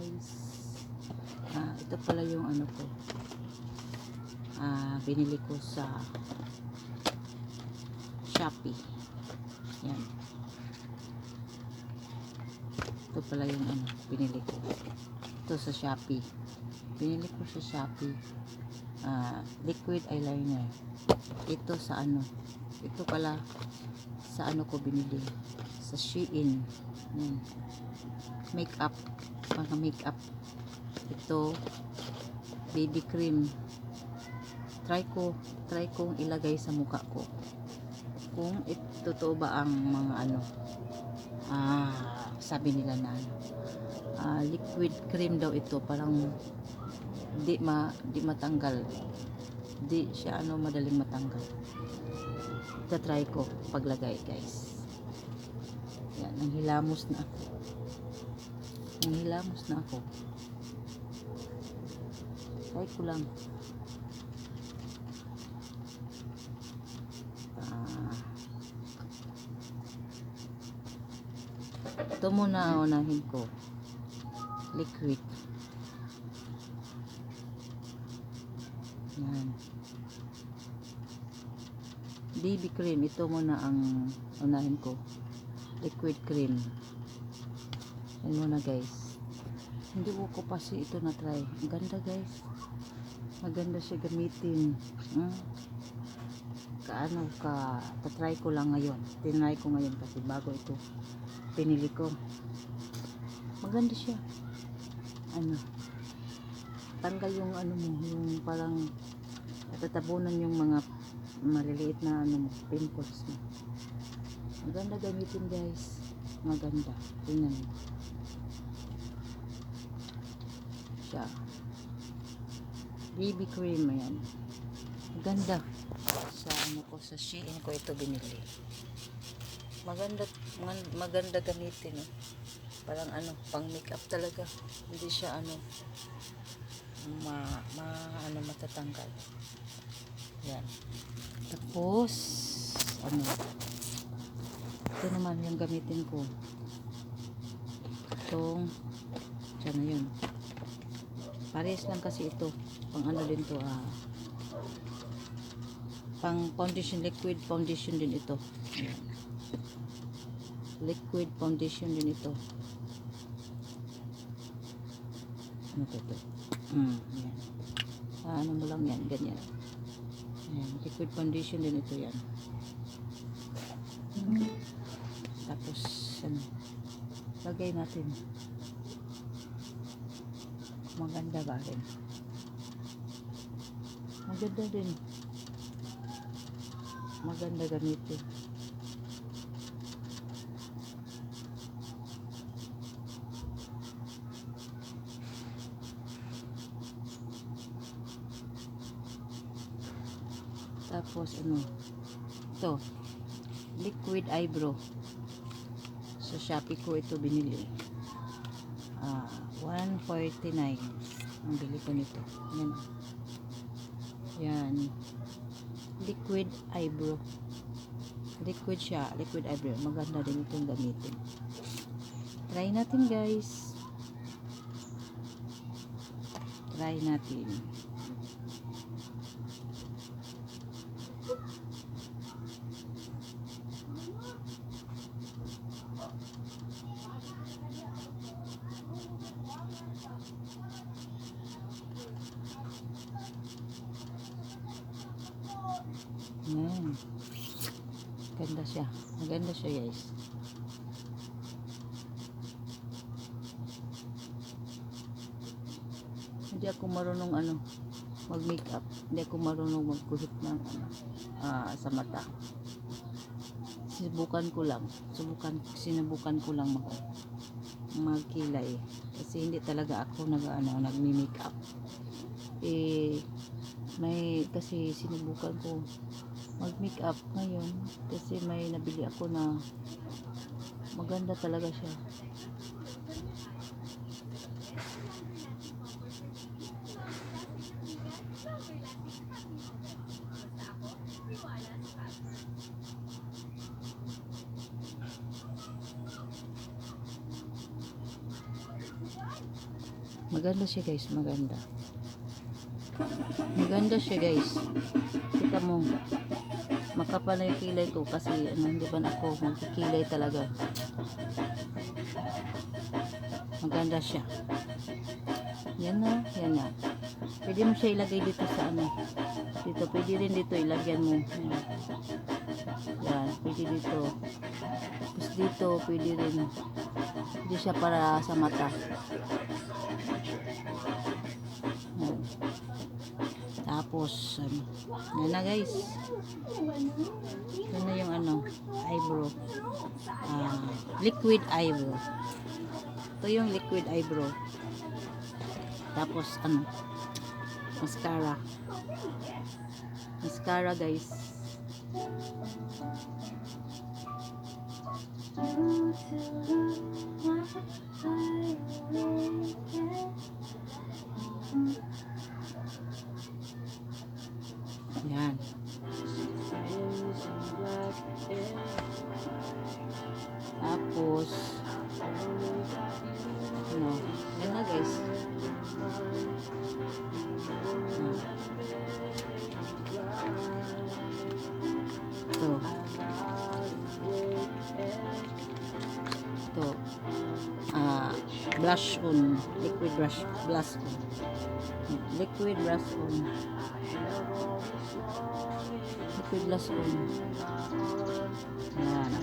guys. Ito pala yung ano ko. Binili ko sa Shopee. Yan. Ito pala yung ano, binili ko. Ito sa Shopee. Binili ko sa Shopee. Liquid eyeliner. Ito sa ano. Ito pala sa ano ko binili. Sa Shein. Yan. Makeup. Mga makeup. Ito baby cream. Try kong ilagay sa mukha ko kung totoo ba ang mga ano sabi nila na liquid cream daw ito, parang di matanggal, di siya ano madaling matanggal. Try ko paglagay guys. Yan, nanghilamos na ako. Try ko lang. Ito muna unahin ko. Liquid. Yan. BB cream. Ito muna ang unahin ko. Liquid cream. Yan muna guys. Hindi ko pa ito na try. Ang ganda guys. Maganda siya gamitin. Tatry ko lang ngayon. Tinry ko ngayon kasi bago ito pinili ko. Maganda siya. Tanggal yung ano mo, yung parang natatabunan yung mga maliliit na ano mo, pimples mo. Maganda gamitin guys. Maganda. Tingnan mo. Siya. BB cream, ayan. Maganda. Sa ano ko, sa Shein ko ito binili. Maganda gamitin. Parang ano, pang makeup talaga. Hindi siya ano matatanggal. Yan. Tapos ano, ito naman yung gamitin ko. Itong sana yun. Parehas lang kasi ito. Pang ano din to, pang foundation, liquid foundation din ito. Ayan. Liquid foundation din ito. Ano to? Ayan. Ano mo lang yan, ganyan. Ayan. Liquid foundation din ito yan. Tapos ano, lagay natin. Maganda ba rin? Maganda din. Maganda gamitin. Tapos ano, ito liquid eyebrow. Sa Shopee ko ito binili. 149 ang bili ko nito. Yan. Liquid eyebrow. Liquid siya. Liquid eyebrow. Maganda din itong gamitin. Try natin guys. Try natin. Yan. Ganda siya. Maganda siya guys. Hindi ako marunong mag-makeup. Hindi ako marunong magkuhit ng sa mata. Sinubukan ko lang magkilay. Kasi hindi talaga ako nagmi-makeup. Kasi sinubukan ko mag-makeup ngayon kasi may nabili ako na maganda talaga siya. Maganda siya guys, maganda. Maganda siya guys. Kita mo, makapal na yung kilay ko kasi ano, hindi ba na ako magkikilay talaga. Maganda siya. Yan na, yan na. Pwede mo siya ilagay dito sa ano. Dito, pwede rin dito ilagyan mo. Yan, yan pwede dito. Tapos dito, pwede rin. Pwede siya para sa mata. Yan. Tapos, ano, yan na guys. Yan na yung ano, eyebrow. Liquid eyebrow. Ito yung liquid eyebrow. Tapos, ano, mascara. Mascara guys. Yan. Tapos, ano, yan na guys. Ito. Ito. Blush on. Liquid blush on. Liquid blush on. Liquid blush on. Yan.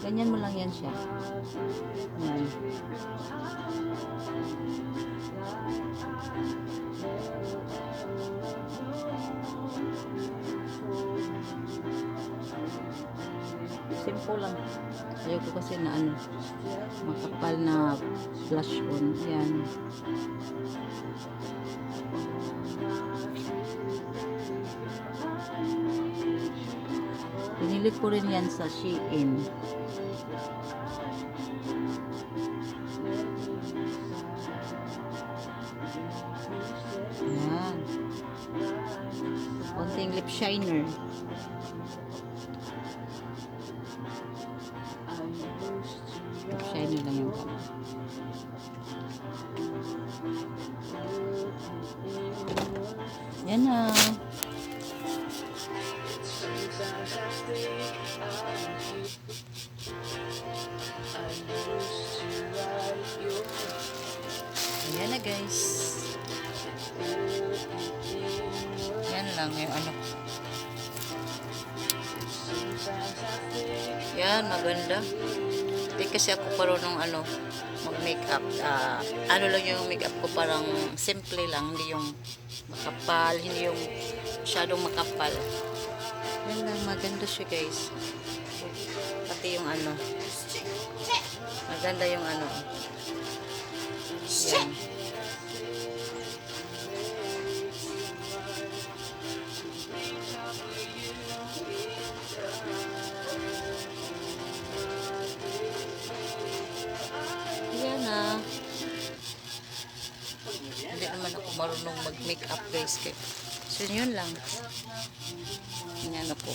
Ganyan mo lang yan siya. Yan. Simple lang. Ayaw ko kasi na ano, makapal na blush on. Yan. Pinili ko rin yan sa Shein. Yan. Konting lip shiner. Lip shiner lang yung kamay. Yan na. Ayan na guys. Yan lang yung ano. Yan, maganda. Hindi kasi ako parunong ano, mag-makeup. Ano lang yung makeup ko, parang simple lang. Hindi yung makapal, hindi yung masyadong makapal. Yan lang, maganda siya guys. Pati yung ano. Maganda yung ano. Yan. Yan na. Hindi naman ako marunong mag-makeup guys. So yun lang. Yan na po.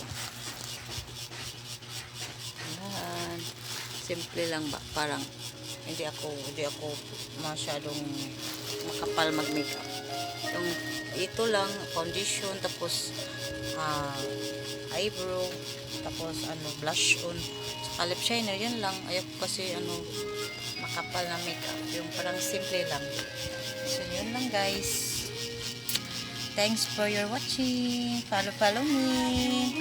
Yan. Simple lang ba? Parang hindi ako masyadong makapal mag-makeup. Yung ito lang, foundation, tapos eyebrow, tapos ano, blush on, saka lip shiner, yan lang. Ayoko kasi ano, makapal na makeup. Yung parang simple lang. So yun lang guys. Thanks for your watching. Follow me.